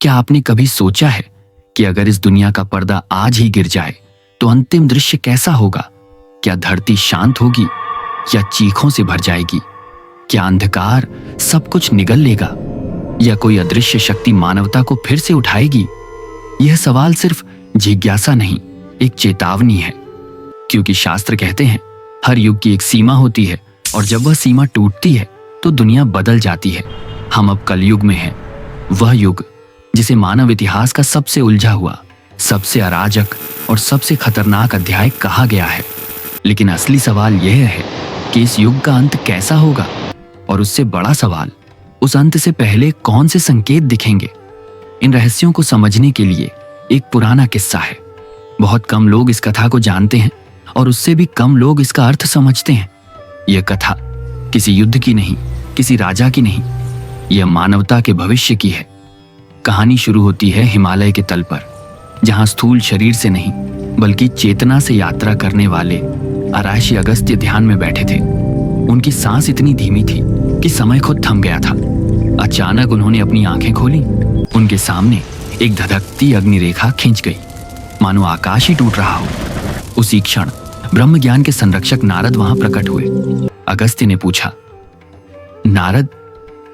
क्या आपने कभी सोचा है कि अगर इस दुनिया का पर्दा आज ही गिर जाए तो अंतिम दृश्य कैसा होगा? क्या धरती शांत होगी या चीखों से भर जाएगी? क्या अंधकार सब कुछ निगल लेगा या कोई अदृश्य शक्ति मानवता को फिर से उठाएगी? यह सवाल सिर्फ जिज्ञासा नहीं, एक चेतावनी है, क्योंकि शास्त्र कहते हैं हर युग की एक सीमा होती है और जब वह सीमा टूटती है तो दुनिया बदल जाती है। हम अब कलयुग में हैं, वह युग जिसे मानव इतिहास का सबसे उलझा हुआ, सबसे अराजक और सबसे खतरनाक अध्याय कहा गया है। लेकिन असली सवाल यह है कि इस युग का अंत कैसा होगा, और उससे बड़ा सवाल, उस अंत से पहले कौन से संकेत दिखेंगे। इन रहस्यों को समझने के लिए एक पुराना किस्सा है। बहुत कम लोग इस कथा को जानते हैं और उससे भी कम लोग इसका अर्थ समझते हैं। यह कथा किसी युद्ध की नहीं, किसी राजा की नहीं, यह मानवता के भविष्य की है। कहानी शुरू होती है हिमालय के तल पर, जहां स्थूल शरीर से नहीं बल्कि चेतना से यात्रा करने वाले अराशी अगस्त्य ध्यान में बैठे थे। उनकी सांस इतनी धीमी थी कि समय खुद थम गया था। अचानक उन्होंने अपनी आंखें खोली। उनके सामने एक धधकती अग्निरेखा खिंच गई, मानो आकाश ही टूट रहा हो। उसी क्षण ब्रह्म ज्ञान के संरक्षक नारद वहां प्रकट हुए। अगस्त्य ने पूछा, नारद,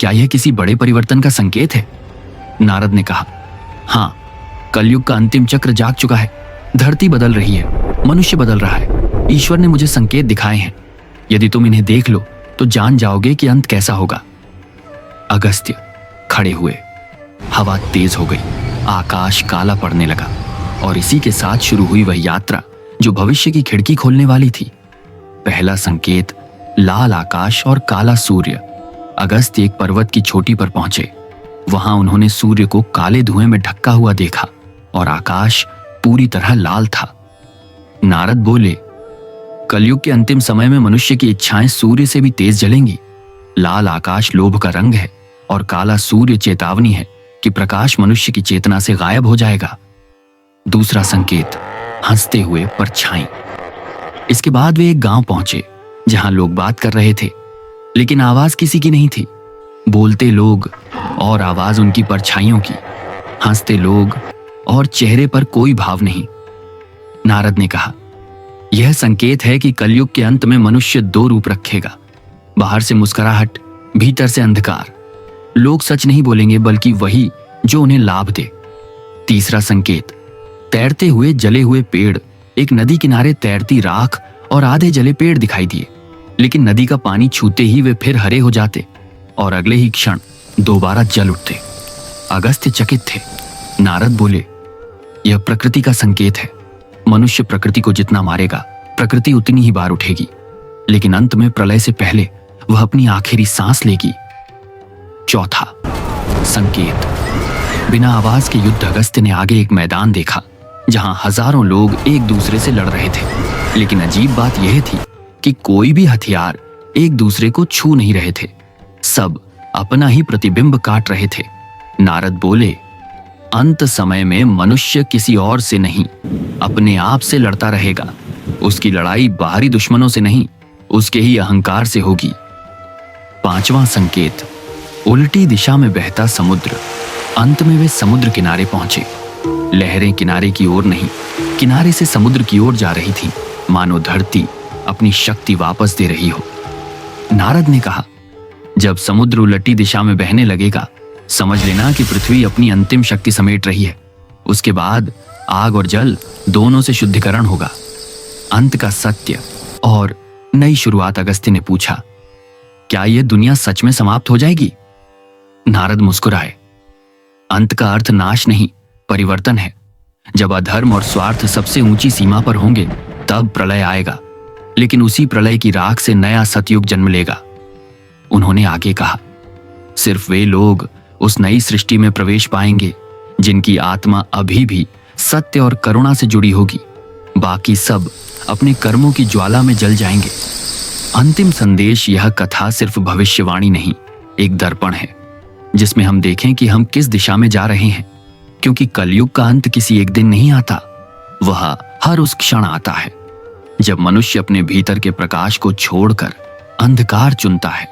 क्या यह किसी बड़े परिवर्तन का संकेत है? नारद ने कहा, हाँ, कलयुग का अंतिम चक्र जाग चुका है। धरती बदल रही है, मनुष्य बदल रहा है। ईश्वर ने मुझे संकेत दिखाए हैं। यदि तुम इन्हें देख लो तो जान जाओगे कि अंत कैसा होगा। अगस्त्य खड़े हुए। हवा तेज हो गई, आकाश काला पड़ने लगा और इसी के साथ शुरू हुई वह यात्रा जो भविष्य की खिड़की खोलने वाली थी। पहला संकेत, लाल आकाश और काला सूर्य। अगस्त्य एक पर्वत की चोटी पर पहुंचे। वहां उन्होंने सूर्य को काले धुएं में ढका हुआ देखा और आकाश पूरी तरह लाल था। नारद बोले, कलयुग के अंतिम समय में मनुष्य की इच्छाएं सूर्य से भी तेज जलेंगी। लाल आकाश लोभ का रंग है और काला सूर्य चेतावनी है कि प्रकाश मनुष्य की चेतना से गायब हो जाएगा। दूसरा संकेत, हंसते हुए परछाई। इसके बाद वे एक गांव पहुंचे जहां लोग बात कर रहे थे, लेकिन आवाज किसी की नहीं थी। बोलते लोग और आवाज उनकी परछाइयों की, हंसते लोग और चेहरे पर कोई भाव नहीं। नारद ने कहा, यह संकेत है कि कलयुग के अंत में मनुष्य दो रूप रखेगा, बाहर से मुस्कुराहट, भीतर से अंधकार। लोग सच नहीं बोलेंगे बल्कि वही जो उन्हें लाभ दे। तीसरा संकेत, तैरते हुए जले हुए पेड़। एक नदी किनारे तैरती राख और आधे जले पेड़ दिखाई दिए, लेकिन नदी का पानी छूते ही वे फिर हरे हो जाते और अगले ही क्षण दोबारा जल उठते। अगस्त्य चकित थे। नारद बोले, यह प्रकृति का संकेत है। मनुष्य प्रकृति को जितना मारेगा, प्रकृति उतनी ही बार उठेगी, लेकिन अंत में प्रलय से पहले वह अपनी आखिरी सांस लेगी। चौथा संकेत, बिना आवाज के युद्ध। अगस्त्य ने आगे एक मैदान देखा जहां हजारों लोग एक दूसरे से लड़ रहे थे, लेकिन अजीब बात यह थी कि कोई भी हथियार एक दूसरे को छू नहीं रहे थे। सब अपना ही प्रतिबिंब काट रहे थे। नारद बोले, अंत समय में मनुष्य किसी और से नहीं, अपने आप से लड़ता रहेगा। उसकी लड़ाई बाहरी दुश्मनों से नहीं, उसके ही अहंकार से होगी। पांचवां संकेत, उल्टी दिशा में बहता समुद्र। अंत में वे समुद्र किनारे पहुंचे। लहरें किनारे की ओर नहीं, किनारे से समुद्र की ओर जा रही थी, मानो धरती अपनी शक्ति वापस दे रही हो। नारद ने कहा, जब समुद्र उल्टी दिशा में बहने लगेगा, समझ लेना कि पृथ्वी अपनी अंतिम शक्ति समेट रही है। उसके बाद आग और जल दोनों से शुद्धिकरण होगा। अंत का सत्य और नई शुरुआत। अगस्त्य ने पूछा, क्या यह दुनिया सच में समाप्त हो जाएगी? नारद मुस्कुराए। अंत का अर्थ नाश नहीं, परिवर्तन है। जब अधर्म और स्वार्थ सबसे ऊंची सीमा पर होंगे, तब प्रलय आएगा, लेकिन उसी प्रलय की राख से नया सतयुग जन्म लेगा। उन्होंने आगे कहा, सिर्फ वे लोग उस नई सृष्टि में प्रवेश पाएंगे जिनकी आत्मा अभी भी सत्य और करुणा से जुड़ी होगी। बाकी सब अपने कर्मों की ज्वाला में जल जाएंगे। अंतिम संदेश, यह कथा सिर्फ भविष्यवाणी नहीं, एक दर्पण है जिसमें हम देखें कि हम किस दिशा में जा रहे हैं, क्योंकि कलयुग का अंत किसी एक दिन नहीं आता, वह हर उस क्षण आता है जब मनुष्य अपने भीतर के प्रकाश को छोड़कर अंधकार चुनता है।